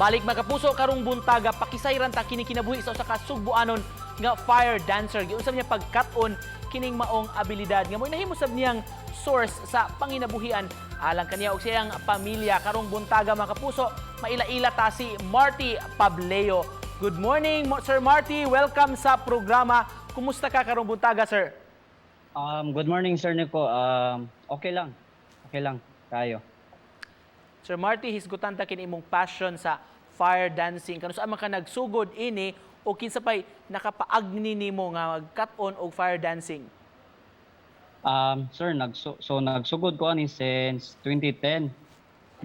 Balik mga kapuso karong buntaga pakisayran ta kini kinabuhi sa usa ka Sugboanon nga fire dancer. Giunsa niya pagkat-on kining maong abilidad nga mo nahimo sab niyang source sa panginabuhian alang kaniya og siyang pamilya. Karong buntaga mga kapuso, maila-ila ta si Marty Pableo. Good morning, Sir Marty. Welcome sa programa. Kumusta ka karong buntaga, sir? Good morning, Sir Nico. Okay lang. Okay lang. Kayo. Sir Marty, hisgutan ta kini imong passion sa fire dancing. Kano saan man ka nagsugod ini o kinsa pay nakapaagni nimo nga mag-cut-on og fire dancing? Sir, nagsugod ko ani since 2010.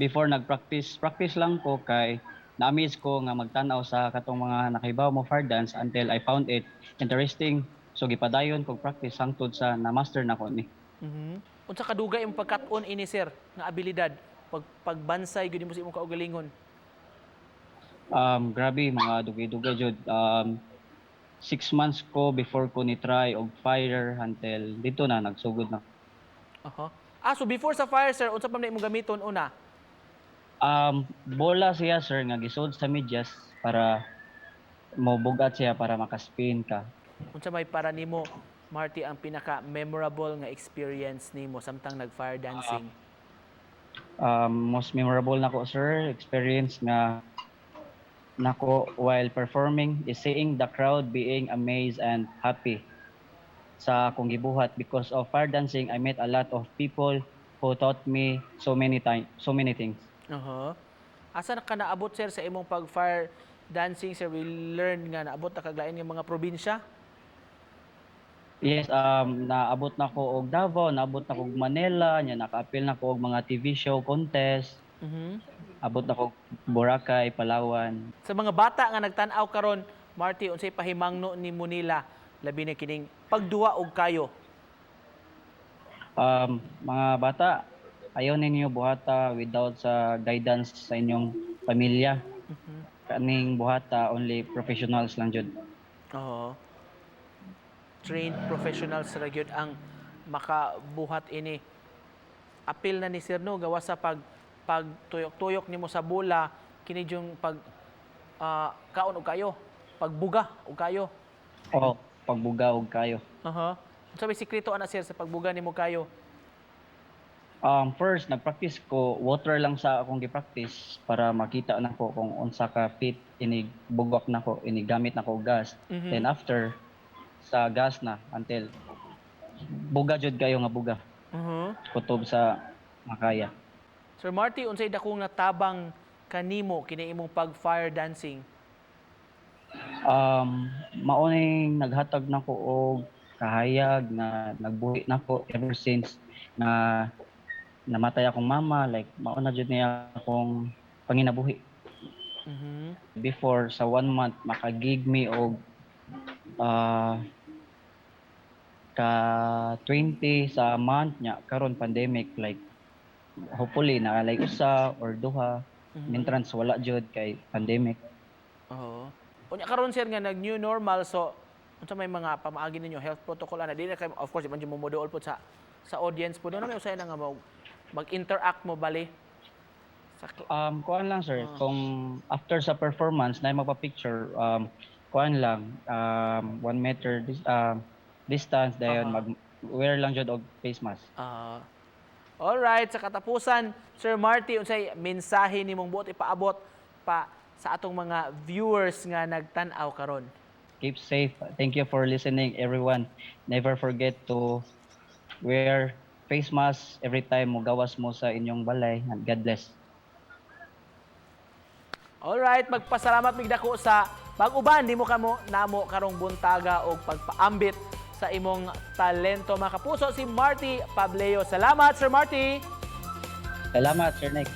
Before practice lang ko kay na-amaze ko nga magtanaw sa katong mga nakahibaw mo fire dance until I found it interesting. So gipadayon kog practice hangtod sa na-master na ko ni. Unsa kadugay imong pagkat-on ini, sir, nga abilidad? Pagbansay gyud mo sa imong kaugalingon. Grabe mga dugay-dugay jud. 6 months ko before ko ni try og fire until dito na nagsugod na. So before sa fire, sir, unsa pa man imong gamiton una? Bola siya, sir, nga gisud sa medyas para mobugat siya para makaspin ka. Unsa may para nimo, Marty, ang pinaka memorable nga experience nimo samtang nag-fire dancing? Most memorable nako, sir, experience nga nako while performing is seeing the crowd being amazed and happy sa akong gibuhat. Because of fire dancing, I met a lot of people who taught me so many things. Asa na ka naabot, sir, sa imong pag-fire dancing, sir? We learn nga naabot na kaglain nga mga probinsya? Yes, naabot na ko og Davao, naabot na ko og Manila, nya naka-appeal na ko og mga TV show contest. Abot na ko Boracay, Palawan. Sa mga bata nga nagtan-aw karon, Marty, unsay pahimangno nimo nila labi na kining pagduwa og kayo? Mga bata, ayaw ninyo buhata without sa guidance sa inyong pamilya. Kaning buhata only professionals lang jud. Trained professionals ra gyud ang makabuhat ini. Apil na ni Sir, no, gawa sa pagtuyok-tuyok nimo sa bola, kini yung kaon og kayo, pagbuga og kayo. Pagbuga og kayo. Unsa may sikreto ana, sir, sa pagbuga nimo kayo? First, nagpractice ko, water lang sa akong gi-practice para makita na ko kung unsa ka fit ini bugak na ko, ini gamit na ko gas. Then after sa gas na until buga jud kayo nga buga. Kutob sa makaya. Sir Marty, unsay dakong natabang kanimo kini imong pag-fire dancing? Maoning naghatag na ko og kahayag na nagbuhi na ko ever since na namatay akong mama, like mauna jud niya akong panginabuhi. Before sa 1 month makagig me og ka 20 sa month nya karon pandemic, like hopefully na like usa or duha entrance wala jud kay pandemic. Unya karon, sir, nga nag new normal, so unsa may mga pamaagi ninyo health protocol ana? Di na kay, of course, di man mo moduol po sa audience po. Ano may usay na nga mag-interact mo bali? Kuan lang, sir, kung after sa performance na magpa-picture, kuan lang 1 meter distance dayon mag-wear lang jud og face mask. Alright, sa katapusan, Sir Marty, unsay mensahe nimong buot ipaabot pa sa atong mga viewers nga nagtan-aw karon? Keep safe. Thank you for listening, everyone. Never forget to wear face mask every time mo gawas mo sa inyong balay. God bless. Alright, magpasalamat migdako sa pag-uban di mo kamo namo karong buntaga og pagpaambit sa imong talento, mga kapuso, si Marty Pableo. Salamat, Sir Marty! Salamat, Sir Nick.